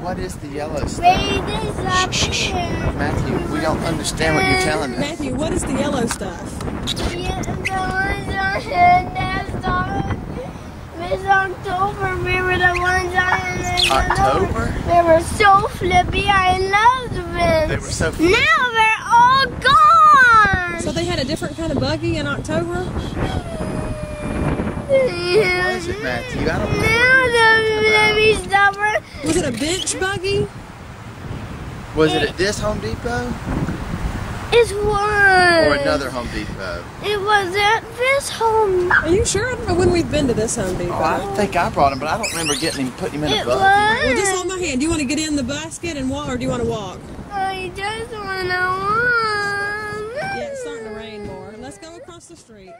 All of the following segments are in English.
what is the yellow stuff? Read this up here. Matthew, we don't understand what you're telling us. Matthew, what is the yellow stuff? Yeah, the ones on the nest on Miss October. We were the ones on October? They were so flippy. I loved them. They were so flippy. Now they're all gone. So they had a different kind of buggy in October? What was it, Matthew? I don't know. Now the flippy stubborn. Was it a bench buggy? Was it at this Home Depot? It was. Or another Home Depot? It was at this home. Are you sure? I don't know when we've been to this Home Depot. Oh, I think I brought him, but I don't remember getting him, putting him in a It buggy. Well, was. just hold my hand. Do you want to get in the basket and walk, or do you want to walk? I just want to walk. Yeah, it's starting to rain more. Let's go across the street.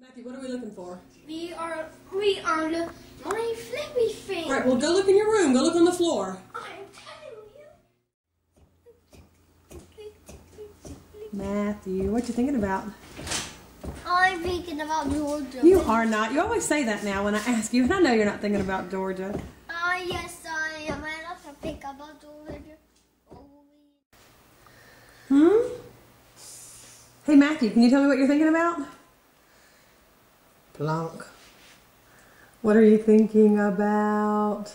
Matthew, what are we looking for? We are the my flippy thing. All right, well, go look in your room. Go look on the floor. I'm telling you. Matthew, what you thinking about? I'm thinking about Georgia. You are not. You always say that now when I ask you, and I know you're not thinking about Georgia. Yes, I am. I love to think about Georgia. Hey, Matthew, can you tell me what you're thinking about? Blanc. What are you thinking about?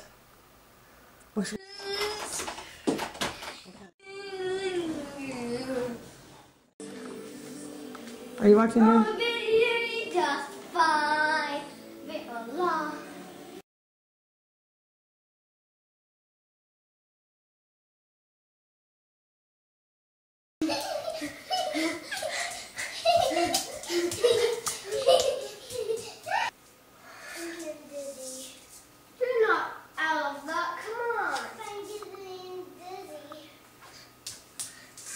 What's Are you watching your... Just fine. Bit a lot. You're not out of that. Come on.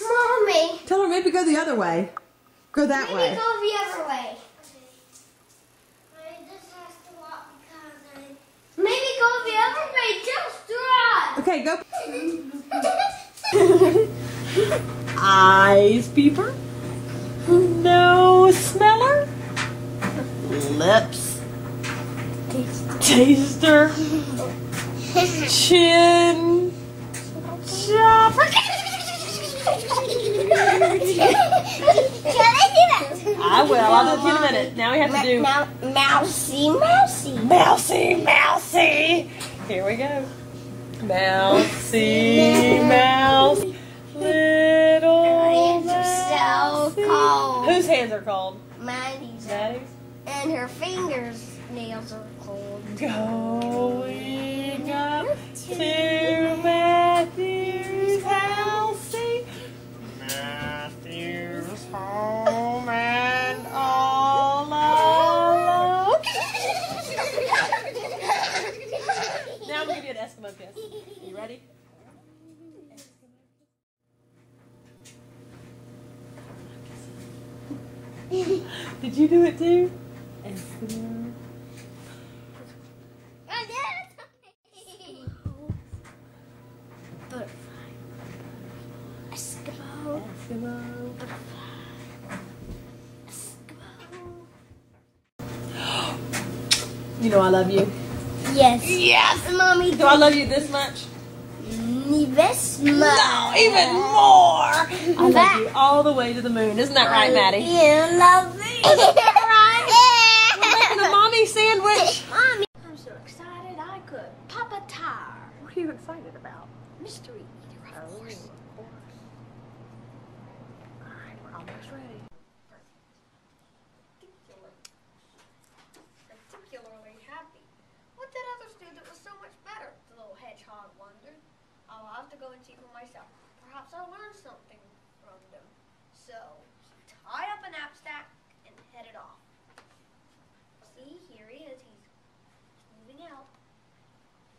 Mommy. Tell her maybe go the other way. Go that Maybe way. go the other way. Maybe go the other way. Just run. Okay, go. Eyes peeper. Nose smeller. Lips. Taster. Chin. Chopper. Can I do that? I will. I'll do it in a minute. Now we have to do... Mousy. Mousy, mousy. Here we go. Mousy, mouse. Little Hands are so cold. Whose hands are cold? Maddie's. Daddy's? And her fingers, nails are cold. Going up to Matthew's house. Matthew's home and all alone. Now I'm going to give you an Eskimo kiss. You ready? Did you do it too? Eskimo. I did it. Butterfly. Eskimo. Eskimo. You know I love you. Yes. Yes, Mommy. Do I love you this much? This much. No, even more. I love you all the way to the moon. Isn't that right, Maddie? You love me. Right? We're making a mommy sandwich. Mommy. I'm so excited I could pop a tire. What are you excited about? Mystery eater, of course. All right, we're almost ready. Particularly happy. What did others do that was so much better? The little hedgehog wondered. I'll have to go and see for myself. Perhaps I'll learn something from them. So, tie up a knapsack and headed off. See, here he is. He's moving out.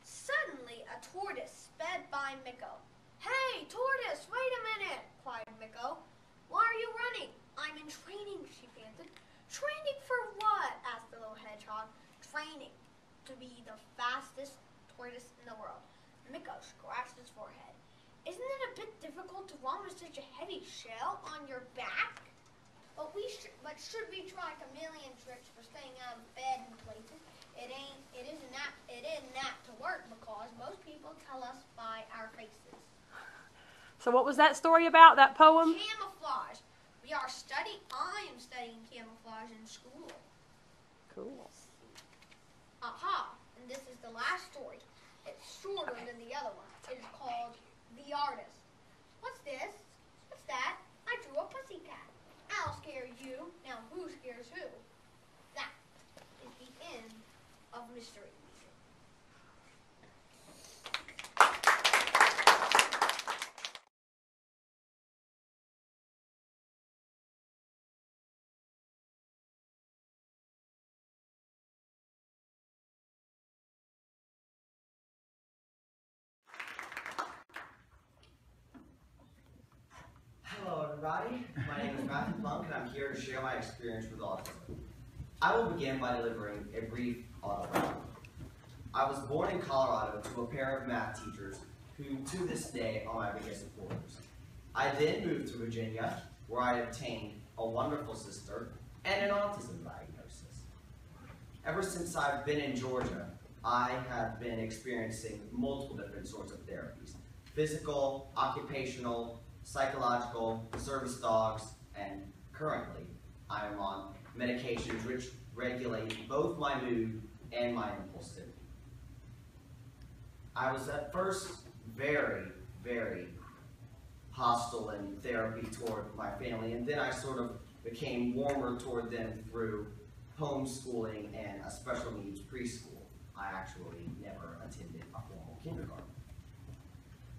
Suddenly, a tortoise sped by Miko. Hey, tortoise, wait a minute, cried Miko. Why are you running? I'm in training, she panted. Training for what? Asked the little hedgehog. Training to be the fastest tortoise in the world. Miko scratched his forehead. Isn't it a bit different difficult to run with such a heavy shell on your back? But should we try chameleon tricks for staying out of bed in places? It isn't apt to work because most people tell us by our faces. So what was that story about, that poem? Camouflage. I am studying camouflage in school. Cool. Aha, and this is the last story. It's shorter than the other one. It is called The Artist. What's this? What's that? I drew a pussycat. I'll scare you. Now who scares who? That is the end of Mystery. Hello everybody, my name is Matthew Plunk and I'm here to share my experience with autism. I will begin by delivering a brief autobiography. I was born in Colorado to a pair of math teachers who to this day are my biggest supporters. I then moved to Virginia where I obtained a wonderful sister and an autism diagnosis. Ever since I've been in Georgia, I have been experiencing multiple different sorts of therapies: physical, occupational, psychological, service dogs, and currently I am on medications which regulate both my mood and my impulsivity. I was at first very, very hostile in therapy toward my family, and then I sort of became warmer toward them through homeschooling and a special needs preschool. I actually never attended a formal kindergarten.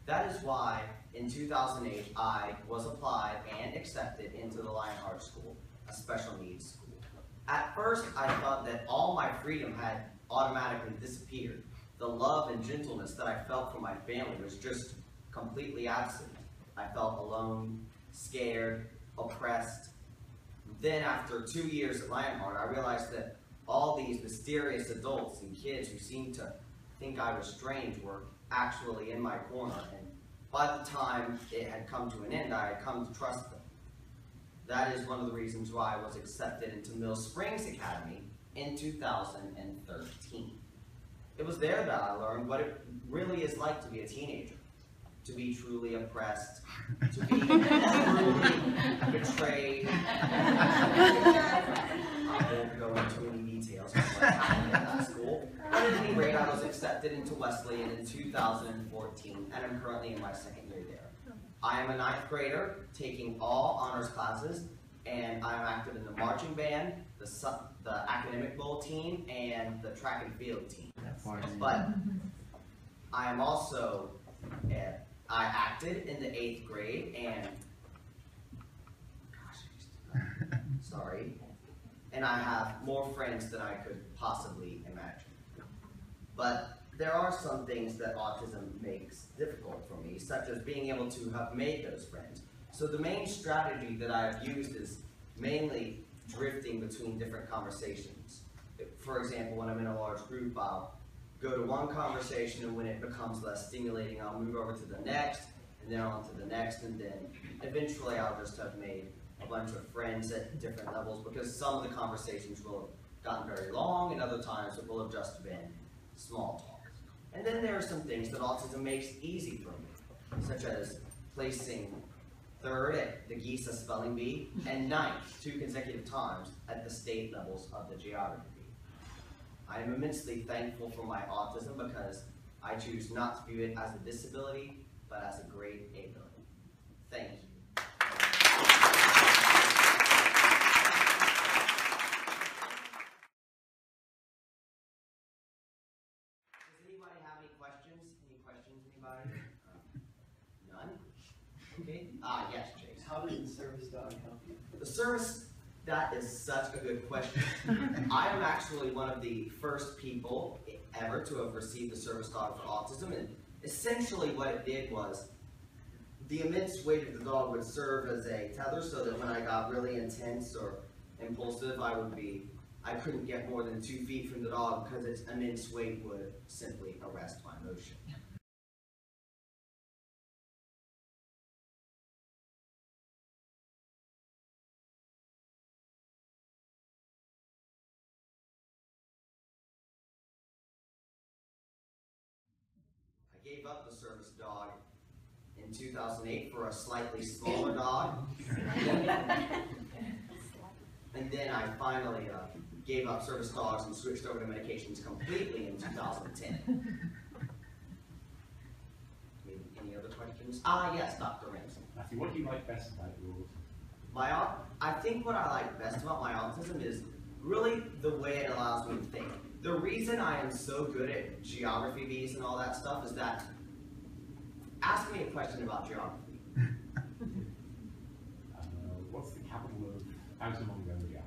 That is why in 2008 I was applied and accepted into the Lionheart School, a special needs school. At first I thought that all my freedom had automatically disappeared. The love and gentleness that I felt from my family was just completely absent. I felt alone, scared, oppressed. Then after 2 years at Lionheart, I realized that all these mysterious adults and kids who seemed to think I was strange were actually in my corner, and by the time it had come to an end, I had come to trust them. That is one of the reasons why I was accepted into Mill Springs Academy in 2013. It was there that I learned what it really is like to be a teenager, to be truly oppressed, to be truly betrayed. I won't go into any details of what happened at that school. But at any rate, I was accepted into Wesleyan in 2014, and I'm currently in my second year there. I am a 9th grader, taking all honors classes, and I'm active in the marching band, the academic bowl team, and the track and field team. But I am also, I acted in the 8th grade, and, sorry, and I have more friends than I could possibly imagine. But there are some things that autism makes difficult for me, such as being able to have made those friends. So the main strategy that I've used is mainly drifting between different conversations. For example, when I'm in a large group, I'll go to one conversation, and when it becomes less stimulating, I'll move over to the next, and then on to the next, and then eventually I'll just have made a bunch of friends at different levels, because some of the conversations will have gotten very long, and other times it will have just been small talk. And then there are some things that autism makes easy for me, such as placing 3rd at the GISA Spelling Bee and 9th 2 consecutive times at the state levels of the geography bee. I am immensely thankful for my autism because I choose not to view it as a disability, but as a great ability. Thank you. Does anybody have any questions? Any questions, anybody? None? Okay. Yes, Chase. How did the service dog help you? The service, that is such a good question. I am actually one of the first people ever to have received the service dog for autism, and essentially what it did was the immense weight of the dog would serve as a tether so that when I got really intense or impulsive, I couldn't get more than 2 feet from the dog because its immense weight would simply arrest my motion. I gave up the service dog in 2008 for a slightly smaller dog. And then I finally gave up service dogs and switched over to medications completely in 2010. Any other questions? Yes, Dr. Ramsey. Matthew, what do you like best about yours? I think what I like best about my autism is really the way it allows me to think. The reason I am so good at geography bees and all that stuff is that, ask me a question about geography. What's the capital of Outer Mongolia?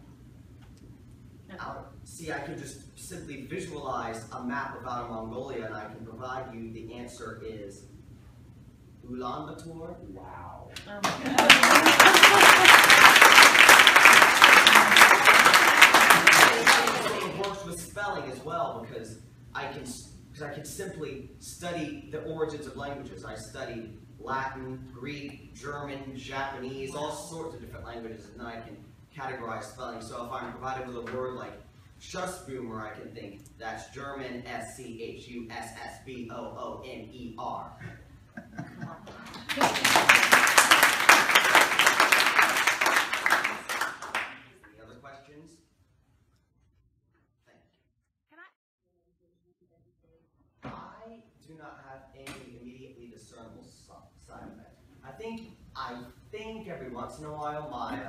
See, I can just simply visualize a map of Outer Mongolia and I can provide you the answer is Ulaanbaatar. Wow. Oh my God. It works with spelling as well because I can simply study the origins of languages. I studied Latin, Greek, German, Japanese, all sorts of different languages, and then I can categorize spelling. So if I'm provided with a word like Schussboomer, I can think that's German Schussbooner. Any other questions? Thank you. I do not have any immediately discernible side effects. I think every once in a while my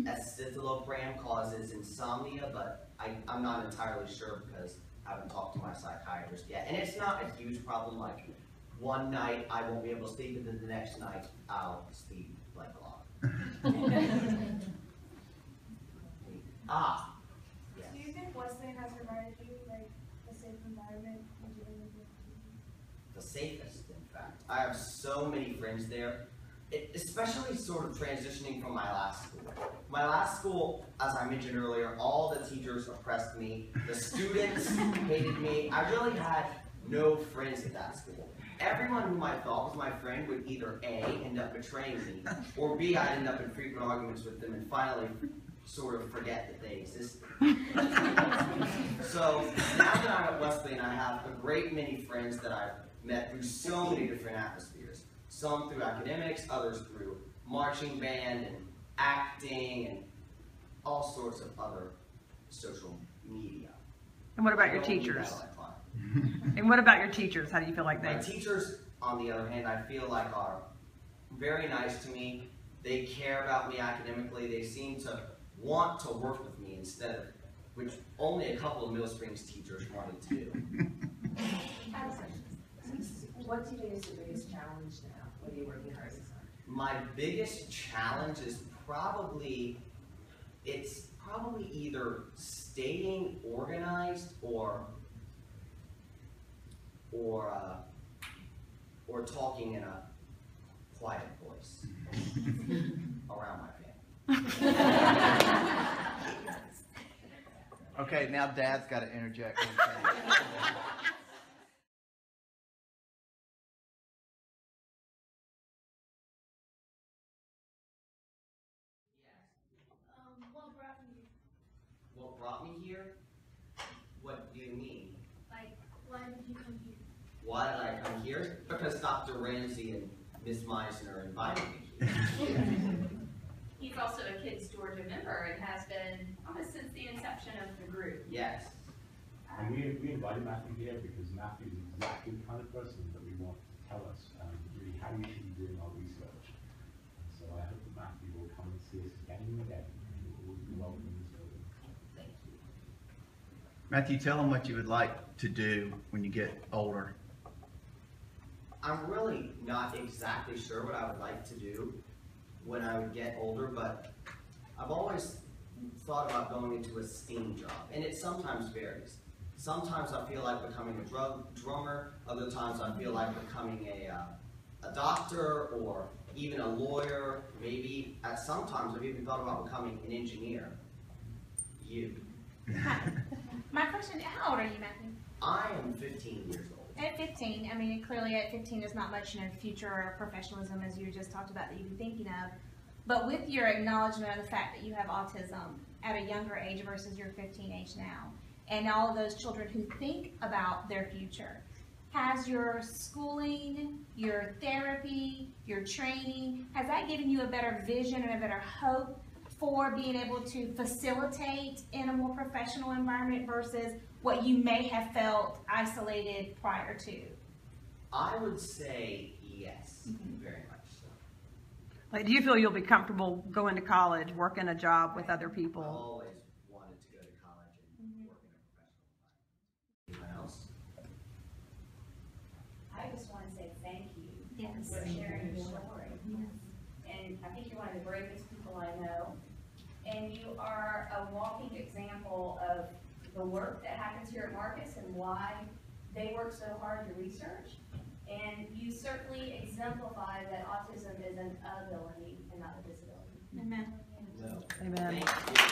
escitalopram causes insomnia, but I'm not entirely sure because I haven't talked to my psychiatrist yet. And it's not a huge problem, like one night I won't be able to sleep and then the next night I'll sleep like a lot. Yes. Do you think Wesleyan has provided you like a safe environment? The safest, in fact. I have so many friends there, especially sort of transitioning from my last school. My last school, as I mentioned earlier, all the teachers oppressed me, the students hated me. I really had no friends at that school. Everyone whom I thought was my friend would either A, end up betraying me, or B, I'd end up in frequent arguments with them and finally sort of forget that they existed. So now that I'm at Wesleyan, I have a great many friends that I've met through so many different atmospheres. Some through academics, others through marching band and acting and all sorts of other social media. And what about your teachers? And what about your teachers? How do you feel like they? My teachers, on the other hand, I feel like are very nice to me. They care about me academically. They seem to want to work with me instead of, which only a couple of Mill Springs teachers wanted to do. What do you think is your biggest challenge now? What are you working hardest on? My biggest challenge is probably either staying organized or talking in a quiet voice around my family. Okay, now Dad's got to interject. What brought me here? What do you mean? Like, why did you come here? Why did I come here? Because Dr. Ramsey and Ms. Meisner invited me here. He's also a Kids Georgia member and has been almost since the inception of the group. Yes. And we invited Matthew here because Matthew is exactly the kind of person that we want to tell us really how we should be doing our research. And so I hope that Matthew will come and see us again and again. And we'll be welcome in this building. Thank you. Matthew, tell them what you would like to do when you get older. I'm really not exactly sure what I would like to do when I would get older, but I've always thought about going into a STEAM job, and it sometimes varies. Sometimes I feel like becoming a drummer, other times I feel like becoming a doctor or even a lawyer, maybe at some times I've even thought about becoming an engineer. You. Hi. My question, how old are you, Matthew? I am 15 years old. At 15, I mean, clearly at 15 there's not much, future or professionalism as you just talked about that you've been thinking of. But with your acknowledgement of the fact that you have autism at a younger age versus your 15 age now, and all of those children who think about their future, Has your schooling, your therapy, your training, has that given you a better vision and a better hope for being able to facilitate in a more professional environment versus what you may have felt isolated prior to? I would say yes, very much so. Like, do you feel you'll be comfortable going to college, working a job with other I people? always wanted to go to college and work in a professional environment. Anyone else? I just want to say thank you Yes. for sharing your story. And I think you're one of the bravest people I know. And you are a walking example of the work that happens here at Marcus and why they work so hard to research. And you certainly exemplify that autism is an ability and not a disability. Amen. No. Amen. Thank you.